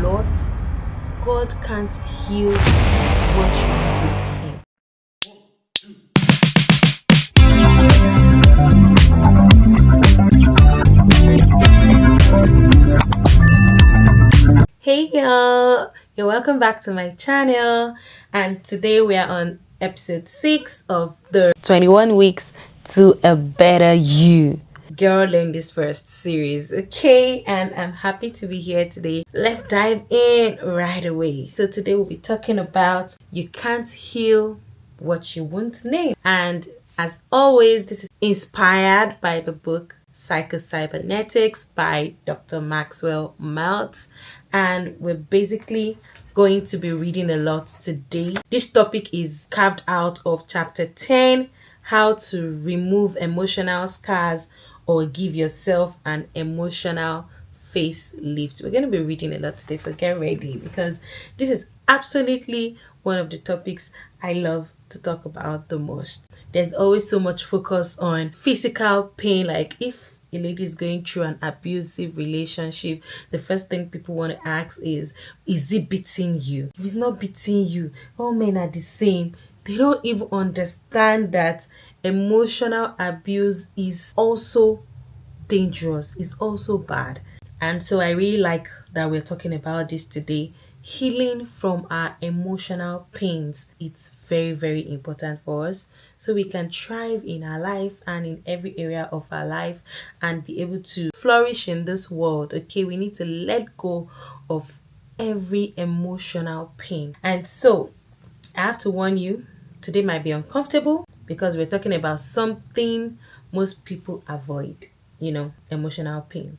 loss, God can't heal what you bring to Him. Hey y'all, you're welcome back to my channel, and today we are on episode 6 of the 21 weeks to a better you girl learn this first series. Okay, and I'm happy to be here today. Let's dive in right away. So today we'll be talking about you can't heal what you won't name, and as always, this is inspired by the book Psycho Cybernetics by Dr. Maxwell Maltz, and we're basically going to be reading a lot today. This topic is carved out of chapter 10, how to remove emotional scars or give yourself an emotional facelift. We're going to be reading a lot today, so get ready because this is absolutely one of the topics I love to talk about the most. There's always so much focus on physical pain, like if a lady is going through an abusive relationship, the first thing people want to ask is it beating you? If it's not beating you, all men are the same. They don't even understand that emotional abuse is also dangerous, is also bad. And so I really like that we're talking about this today. Healing from our emotional pains. It's very, very important for us so we can thrive in our life and in every area of our life and be able to flourish in this world. Okay, we need to let go of every emotional pain. And so I have to warn you, today might be uncomfortable because we're talking about something most people avoid, emotional pain.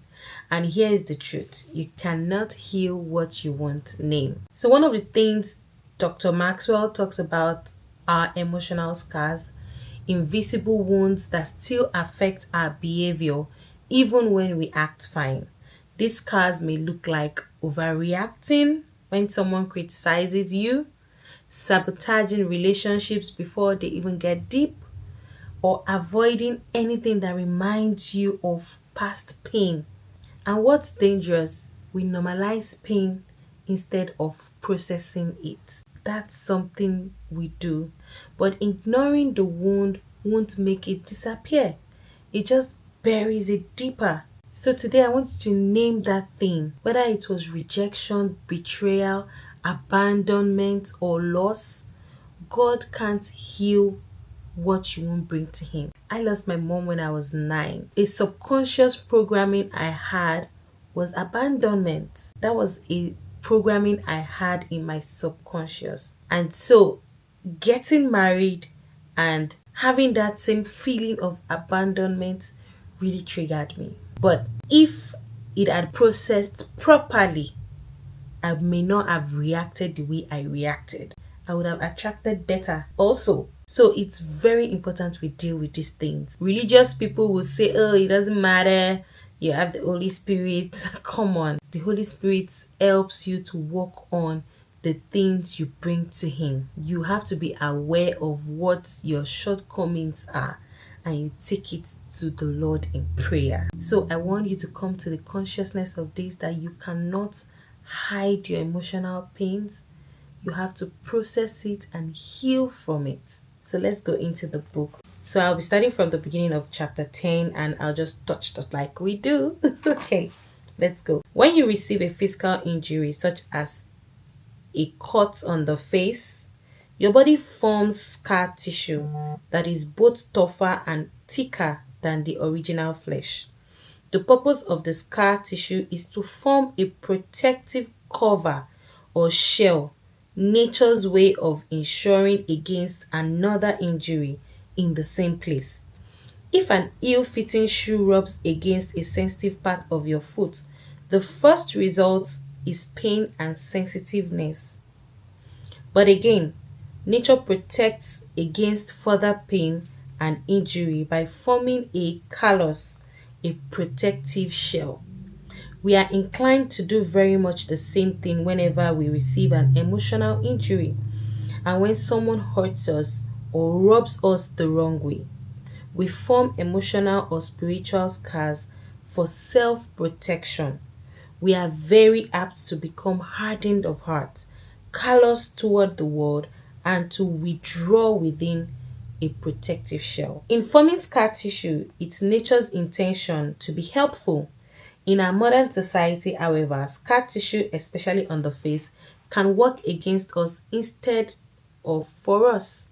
And here is the truth: you cannot heal what you won't name. So, one of the things Dr. Maxwell talks about are emotional scars, invisible wounds that still affect our behavior even when we act fine. These scars may look like overreacting when someone criticizes you, sabotaging relationships before they even get deep, or avoiding anything that reminds you of past pain. And what's dangerous, we normalize pain instead of processing it. That's something we do. But ignoring the wound won't make it disappear, it just buries it deeper. So today I want you to name that thing, whether it was rejection, betrayal, abandonment, or loss. God can't heal what you won't bring to Him. I lost my mom when I was 9. A subconscious programming I had was abandonment. That was a programming I had in my subconscious. And so getting married and having that same feeling of abandonment really triggered me. But if it had processed properly, I may not have reacted the way I reacted. I would have attracted better also. So it's very important we deal with these things. Religious people will say, oh, it doesn't matter, you have the Holy Spirit. Come on. The Holy Spirit helps you to work on the things you bring to Him. You have to be aware of what your shortcomings are and you take it to the Lord in prayer. So I want you to come to the consciousness of this, that you cannot hide your emotional pains. You have to process it and heal from it. So let's go into the book. So I'll be starting from the beginning of chapter 10 and I'll just touch that like we do. Okay, let's go. When you receive a physical injury such as a cut on the face, your body forms scar tissue that is both tougher and thicker than the original flesh. The purpose of the scar tissue is to form a protective cover or shell, nature's way of ensuring against another injury in the same place. If an ill-fitting shoe rubs against a sensitive part of your foot, the first result is pain and sensitiveness. But again, nature protects against further pain and injury by forming a callus, a protective shell. We are inclined to do very much the same thing whenever we receive an emotional injury and when someone hurts us or rubs us the wrong way. We form emotional or spiritual scars for self-protection. we are very apt to become hardened of heart, callous toward the world, and to withdraw within a protective shell. In forming scar tissue, it's nature's intention to be helpful. In our modern society, however, scar tissue, especially on the face, can work against us instead of for us.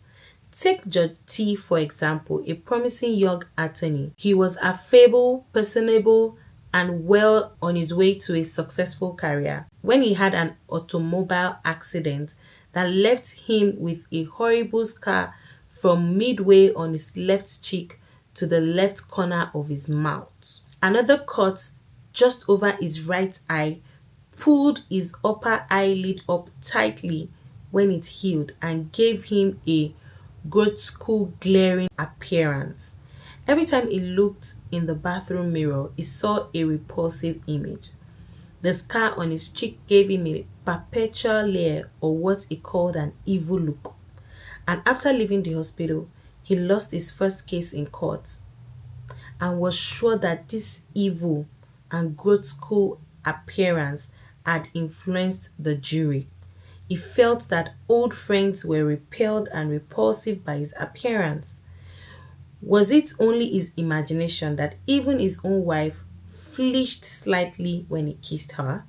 Take Judge T, for example, a promising young attorney. He was affable, personable, and well on his way to a successful career when he had an automobile accident that left him with a horrible scar from midway on his left cheek to the left corner of his mouth. Another cut just over his right eye pulled his upper eyelid up tightly when it healed and gave him a grotesque, glaring appearance. Every time he looked in the bathroom mirror, he saw a repulsive image. The scar on his cheek gave him a perpetual leer, or what he called an evil look. And after leaving the hospital, he lost his first case in court and was sure that this evil and grotesque appearance had influenced the jury. He felt that old friends were repelled and repulsive by his appearance. Was it only his imagination that even his own wife flinched slightly when he kissed her?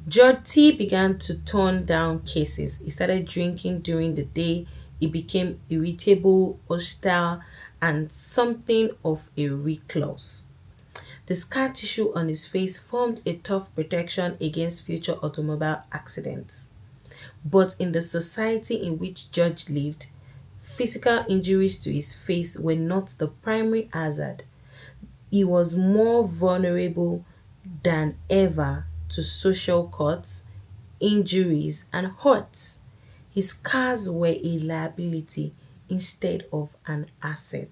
George T began to turn down cases. He started drinking during the day. He became irritable, hostile, and something of a recluse. The scar tissue on his face formed a tough protection against future automobile accidents. But in the society in which George lived, physical injuries to his face were not the primary hazard. He was more vulnerable than ever to social cuts, injuries, and hurts. His scars were a liability instead of an asset.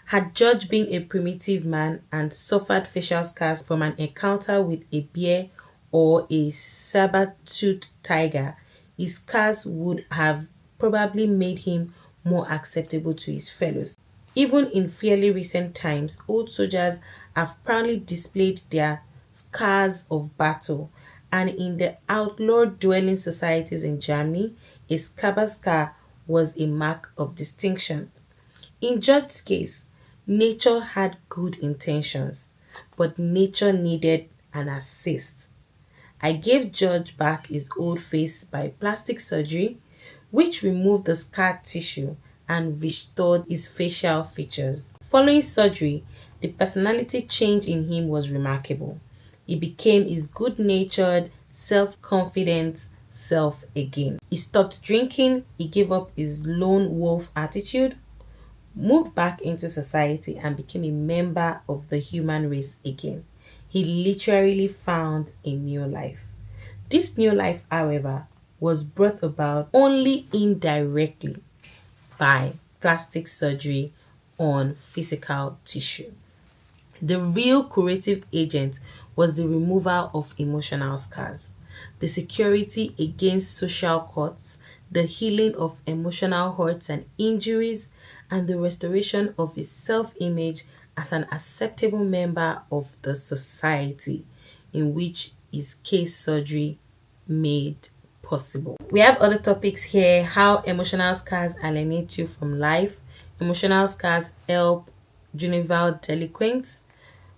Had George been a primitive man and suffered facial scars from an encounter with a bear or a saber-toothed tiger, his scars would have probably made him more acceptable to his fellows. Even in fairly recent times, old soldiers have proudly displayed their scars of battle, and in the outlawed dwelling societies in Germany, a scabbard scar was a mark of distinction. In George's case, nature had good intentions, but nature needed an assist. I gave George back his old face by plastic surgery, which removed the scar tissue and restored his facial features. Following surgery, the personality change in him was remarkable. He became his good natured, self confident self again. He stopped drinking, he gave up his lone wolf attitude, moved back into society, and became a member of the human race again. He literally found a new life. This new life, however, was brought about only indirectly by plastic surgery on physical tissue. The real curative agent was the removal of emotional scars, the security against social cuts, the healing of emotional hurts and injuries, and the restoration of his self image as an acceptable member of the society in which his case surgery made possible. We have other topics here: how emotional scars alienate you from life, emotional scars help juvenile delinquents,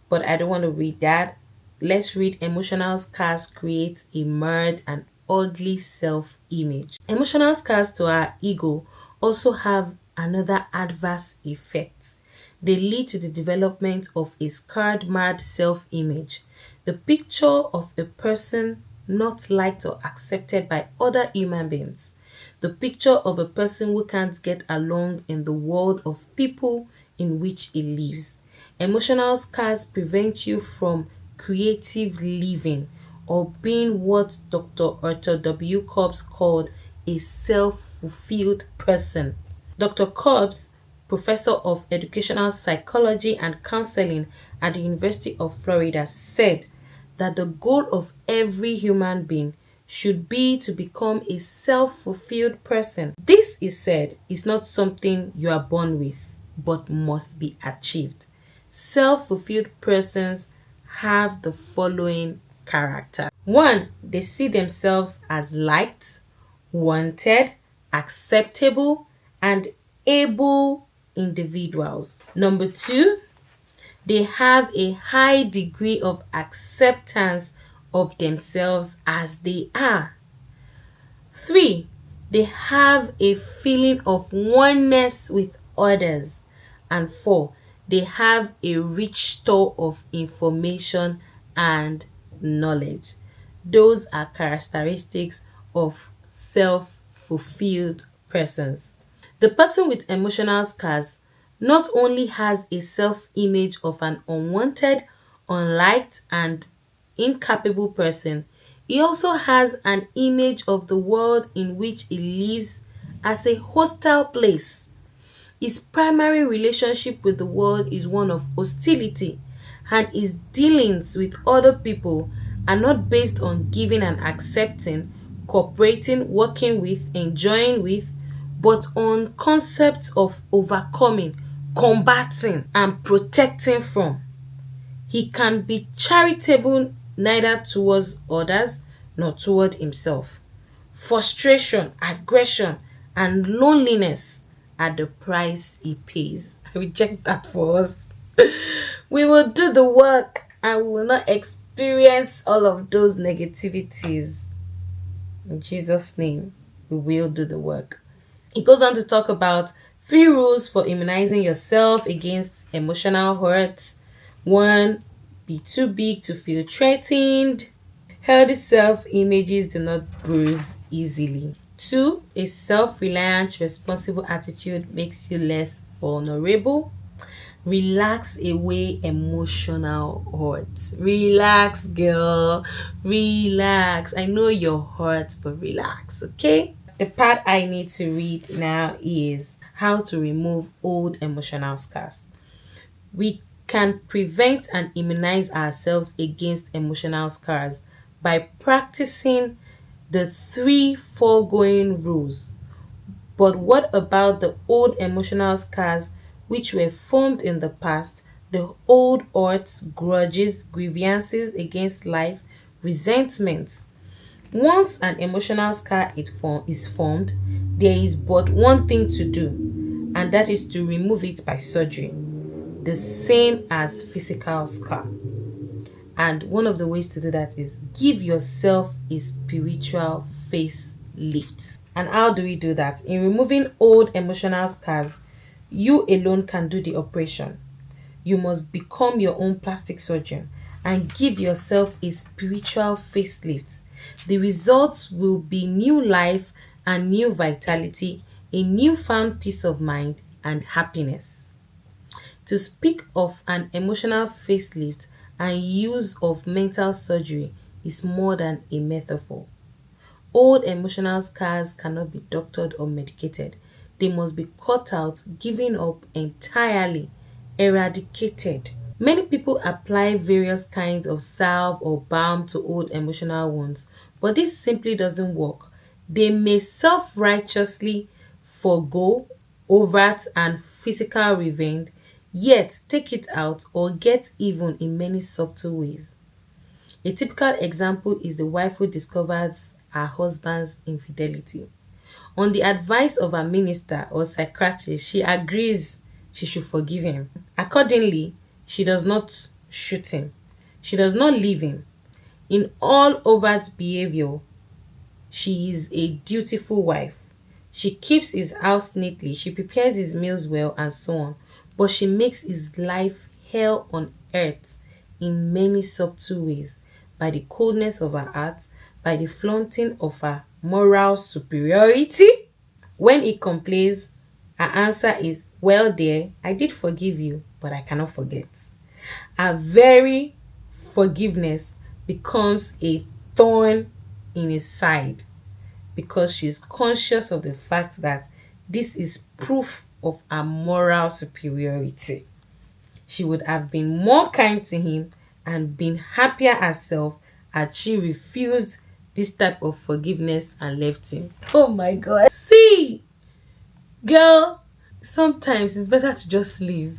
but I don't want to read that. Let's read emotional scars create a marred and ugly self image. Emotional scars to our ego also have another adverse effect. They lead to the development of a scarred, marred self image. The picture of a person not liked or accepted by other human beings. The picture of a person who can't get along in the world of people in which he lives. Emotional scars prevent you from creative living or being what Dr. Arthur W. Cobbs called a self-fulfilled person. Dr. Cobbs, professor of educational psychology and counseling at the University of Florida, said that the goal of every human being should be to become a self-fulfilled person. This, he said, is not something you are born with, but must be achieved. Self-fulfilled persons have the following character. One, they see themselves as liked, wanted, acceptable, and able individuals. Number two, they have a high degree of acceptance of themselves as they are. Three, they have a feeling of oneness with others. And four, they have a rich store of information and knowledge. Those are characteristics of self-fulfilled persons. The person with emotional scars not only has a self-image of an unwanted, unliked, and incapable person, he also has an image of the world in which he lives as a hostile place. His primary relationship with the world is one of hostility, and his dealings with other people are not based on giving and accepting, cooperating, working with, enjoying with, but on concepts of overcoming, combating, and protecting from. He can be charitable neither towards others nor toward himself. Frustration, aggression, and loneliness are the price he pays. I reject that for us. We will do the work and we will not experience all of those negativities. In Jesus' name, we will do the work. He goes on to talk about 3 rules for immunizing yourself against emotional hurts. 1, be too big to feel threatened. Healthy self-images do not bruise easily. 2, a self-reliant, responsible attitude makes you less vulnerable. Relax away emotional hurt. Relax, girl. Relax. I know you're hurt, but relax, okay? The part I need to read now is how to remove old emotional scars. We can prevent and immunize ourselves against emotional scars by practicing the 3 foregoing rules. But what about the old emotional scars which were formed in the past, the old hurts, grudges, grievances against life, resentments? Once an emotional scar is formed, there is but one thing to do, and that is to remove it by surgery, the same as physical scar. And one of the ways to do that is give yourself a spiritual facelift. And how do we do that? In removing old emotional scars, you alone can do the operation. You must become your own plastic surgeon and give yourself a spiritual facelift. The results will be new life and new vitality, a newfound peace of mind and happiness. To speak of an emotional facelift and use of mental surgery is more than a metaphor. Old emotional scars cannot be doctored or medicated. They must be cut out, given up entirely, eradicated. Many people apply various kinds of salve or balm to old emotional wounds, but this simply doesn't work. They may self-righteously forego overt and physical revenge, yet take it out or get even in many subtle ways. A typical example is the wife who discovers her husband's infidelity. On the advice of her minister or psychiatrist, she agrees she should forgive him. Accordingly, she does not shoot him. She does not leave him. In all overt behavior, she is a dutiful wife. She keeps his house neatly, she prepares his meals well, and so on. But she makes his life hell on earth in many subtle ways, by the coldness of her heart, by the flaunting of her moral superiority. When he complains, her answer is, "Well, dear, I did forgive you, but I cannot forget." Her very forgiveness becomes a thorn in his side because she's conscious of the fact that this is proof of her moral superiority. She would have been more kind to him and been happier herself had she refused this type of forgiveness and left him. Oh my God. See, girl, sometimes it's better to just leave.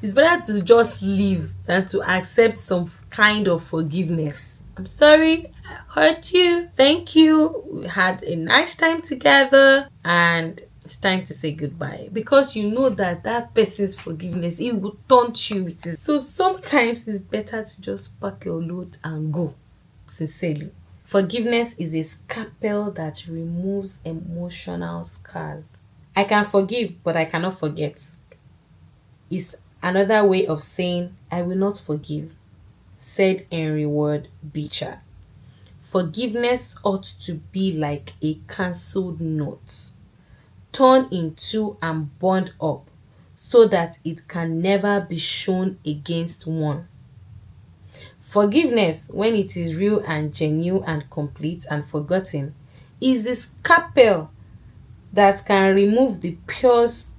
It's better to just leave than to accept some kind of forgiveness. I'm sorry I hurt you. Thank you. We had a nice time together and it's time to say goodbye because you know that that person's forgiveness, it will taunt you with it. So sometimes it's better to just pack your load and go. Sincerely. Forgiveness is a scalpel that removes emotional scars. I can forgive, but I cannot forget. Is another way of saying I will not forgive, said Henry Ward Beecher. Forgiveness ought to be like a cancelled note, torn in two and burned up so that it can never be shown against one. Forgiveness, when it is real and genuine and complete and forgotten, is a scalpel that can remove the pures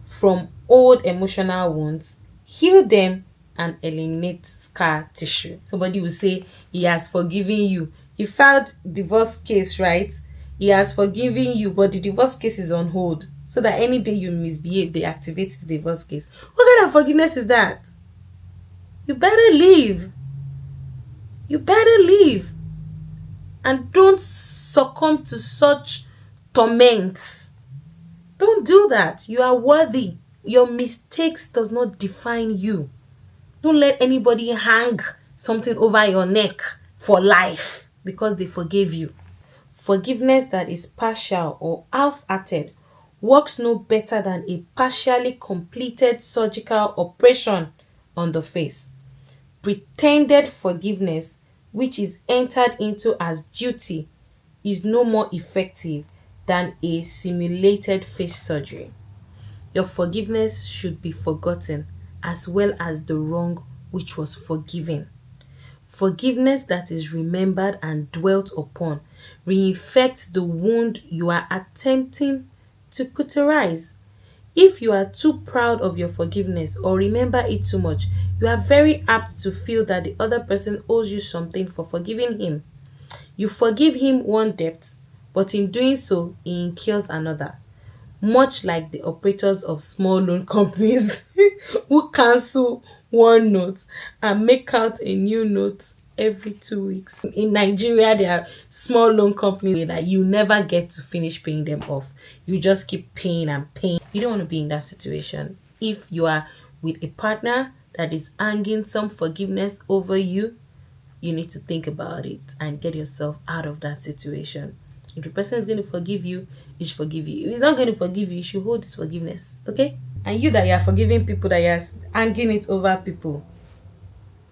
from old emotional wounds, heal them, and eliminate scar tissue. Somebody will say, he has forgiven you. He filed divorce case, right? He has forgiven you, but the divorce case is on hold. So that any day you misbehave, they activate the divorce case. What kind of forgiveness is that? You better leave. You better leave. And don't succumb to such torments. Don't do that. You are worthy. Your mistakes does not define you. Don't let anybody hang something over your neck for life because they forgave you. Forgiveness that is partial or half-hearted works no better than a partially completed surgical operation on the face. Pretended forgiveness, which is entered into as duty, is no more effective than a simulated face surgery. Your forgiveness should be forgotten as well as the wrong which was forgiven. Forgiveness that is remembered and dwelt upon reinfects the wound you are attempting to cauterize. If you are too proud of your forgiveness or remember it too much, you are very apt to feel that the other person owes you something for forgiving him. You forgive him one debt, but in doing so, he incurs another. Much like the operators of small loan companies who cancel one note and make out a new note every 2 weeks. In Nigeria, there are small loan companies that you never get to finish paying them off. You just keep paying and paying. You don't want to be in that situation. If you are with a partner that is hanging some forgiveness over you, you need to think about it and get yourself out of that situation. If the person is going to forgive you, he should forgive you. If he's not going to forgive you, you should hold his forgiveness. Okay? And you that you are forgiving people, that you are hanging it over people,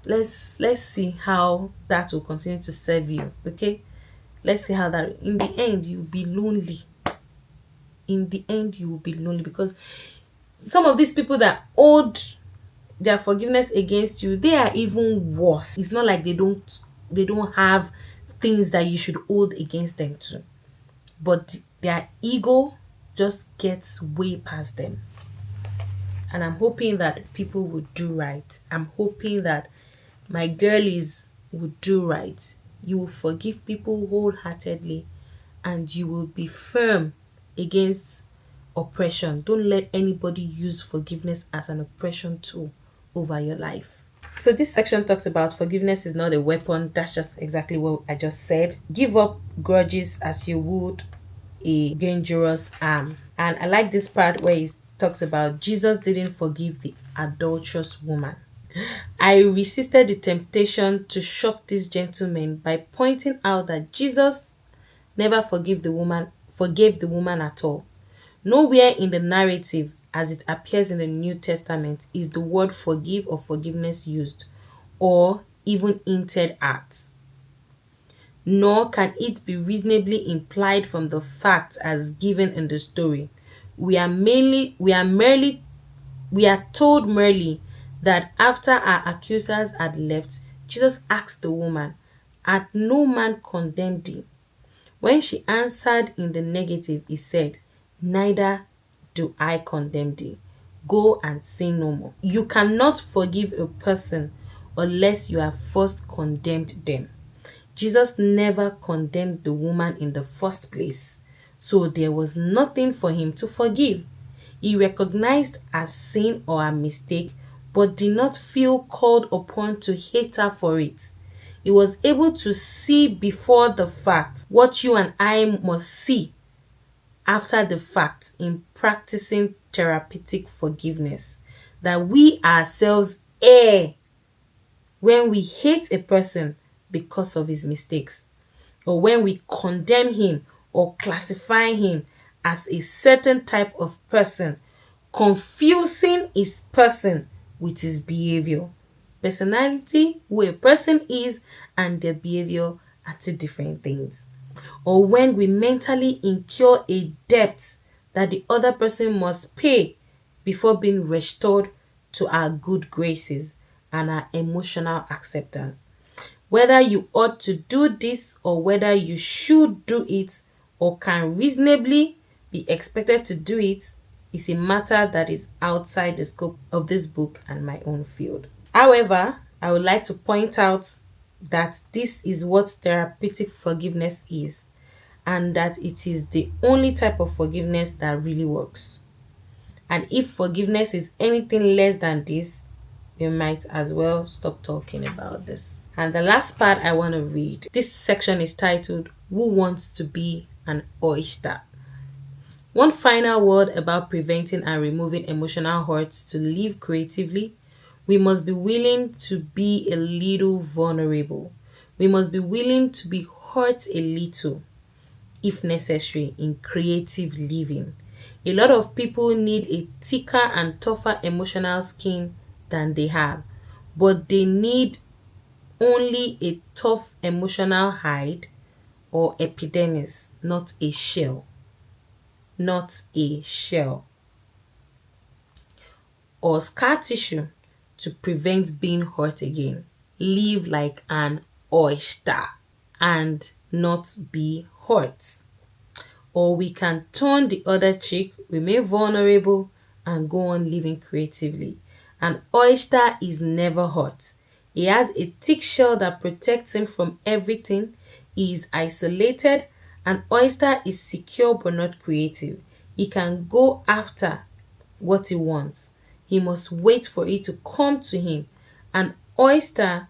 let's see how that will continue to serve you. Okay? Let's see how that in the end you'll be lonely. In the end, you will be lonely because some of these people that owed their forgiveness against you, they are even worse. It's not like they don't have things that you should hold against them too, but their ego just gets way past them. And I'm hoping that people would do right. I'm hoping that my girlies would do right. You will forgive people wholeheartedly and you will be firm against oppression. Don't let anybody use forgiveness as an oppression tool over your life. So this section talks about forgiveness is not a weapon. That's just exactly what I just said. Give up grudges as you would a dangerous arm. And I like this part where he talks about Jesus didn't forgive the adulterous woman. I resisted the temptation to shock these gentlemen by pointing out that Jesus never forgave the woman at all. Nowhere in the narrative as it appears in the New Testament is the word forgive or forgiveness used, or even hinted at. Nor can it be reasonably implied from the facts as given in the story. We are told merely that after our accusers had left, Jesus asked the woman, "Hath no man condemned thee?" When she answered in the negative, he said, "Neither do I condemn thee. Go and sin no more." You cannot forgive a person unless you have first condemned them. Jesus never condemned the woman in the first place, so there was nothing for him to forgive. He recognized her sin or her mistake, but did not feel called upon to hate her for it. He was able to see before the fact what you and I must see after the fact in practicing therapeutic forgiveness. That we ourselves err when we hate a person because of his mistakes, or when we condemn him or classify him as a certain type of person, confusing his person with his behavior. Personality, who a person is, and their behavior are two different things. Or when we mentally incur a debt that the other person must pay before being restored to our good graces and our emotional acceptance. Whether you ought to do this or whether you should do it or can reasonably be expected to do it is a matter that is outside the scope of this book and my own field. However, I would like to point out that this is what therapeutic forgiveness is, and that it is the only type of forgiveness that really works. And if forgiveness is anything less than this, we might as well stop talking about this. And the last part I want to read. This section is titled, Who Wants to Be an Oyster? One final word about preventing and removing emotional hurts. To live creatively, we must be willing to be a little vulnerable. We must be willing to be hurt a little, if necessary, in creative living. A lot of people need a thicker and tougher emotional skin than they have, but they need only a tough emotional hide or epidermis, not a shell. Not a shell. Or scar tissue to prevent being hurt again. Live like an oyster and not be hurt. Or we can turn the other cheek, remain vulnerable, and go on living creatively. An oyster is never hurt. He has a thick shell that protects him from everything. He is isolated. An oyster is secure but not creative. He can go after what he wants. He must wait for it to come to him. An oyster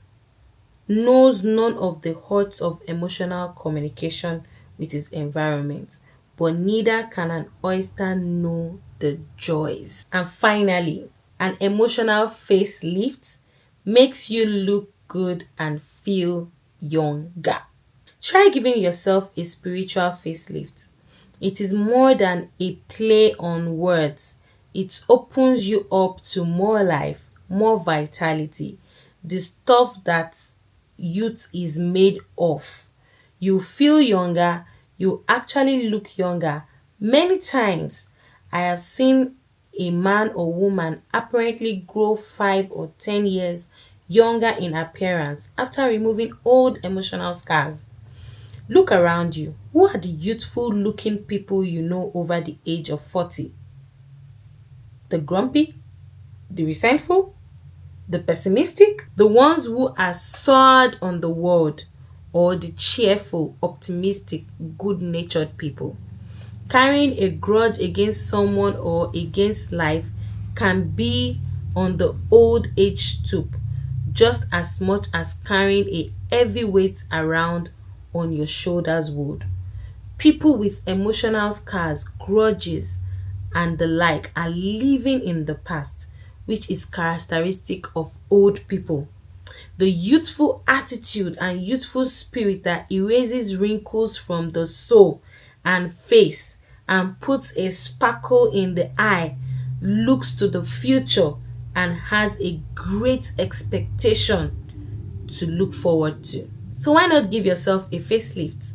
knows none of the hurts of emotional communication with his environment, but neither can an oyster know the joys. And finally, an emotional facelift makes you look good and feel younger. Try giving yourself a spiritual facelift. It is more than a play on words. It opens you up to more life, more vitality, the stuff that youth is made of. You feel younger, you actually look younger. Many times, I have seen a man or woman apparently grow 5 or 10 years younger in appearance after removing old emotional scars. Look around you. Who are the youthful looking people you know over the age of 40? The grumpy? The resentful? The pessimistic? The ones who are soured on the world? Or the cheerful, optimistic, good natured people? Carrying a grudge against someone or against life can be on the old age stoop just as much as carrying a heavy weight around on your shoulders would. People with emotional scars, grudges, and the like are living in the past, which is characteristic of old people. The youthful attitude and youthful spirit that erases wrinkles from the soul and face and puts a sparkle in the eye looks to the future and has a great expectation to look forward to. So why not give yourself a facelift?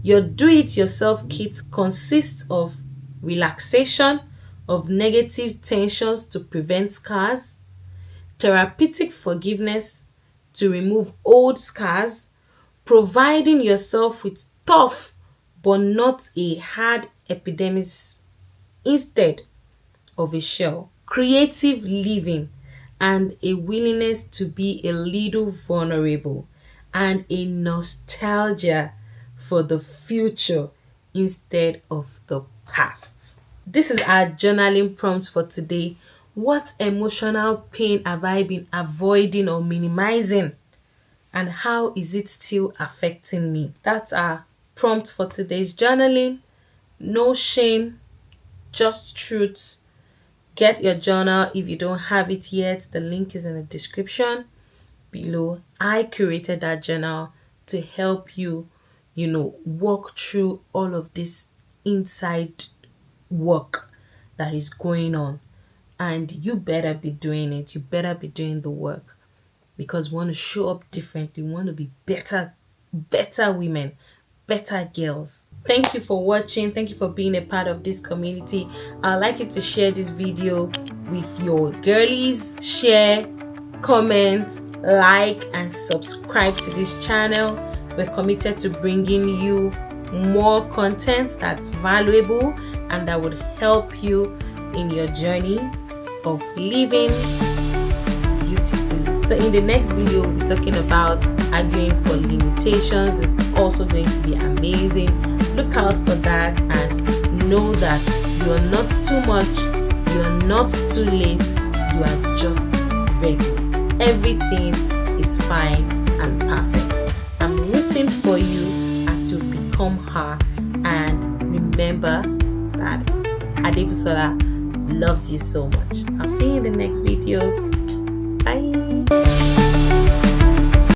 Your do-it-yourself kit consists of relaxation of negative tensions to prevent scars, therapeutic forgiveness to remove old scars, providing yourself with tough but not a hard epidermis instead of a shell, creative living, and a willingness to be a little vulnerable, and a nostalgia for the future instead of the past. This is our journaling prompt for today. What emotional pain have I been avoiding or minimizing? And how is it still affecting me? That's our prompt for today's journaling. No shame, just truth. Get your journal if you don't have it yet. The link is in the description below. I curated that journal to help you, walk through all of this inside work that is going on. And you better be doing it. You better be doing the work, because we want to show up differently. We want to be better women, better girls. Thank you for watching. Thank you for being a part of this community. I'd like you to share this video with your girlies. Share, comment, like, and subscribe to this channel. We're committed to bringing you more content that's valuable and that would help you in your journey of living beautifully. So in the next video, we'll be talking about arguing for limitations. It's also going to be amazing. Look out for that and know that you are not too much, you are not too late, you are just ready. Everything is fine and perfect. I'm rooting for you as you become her, and remember that Adebusola loves you so much. I'll see you in the next video. Bye.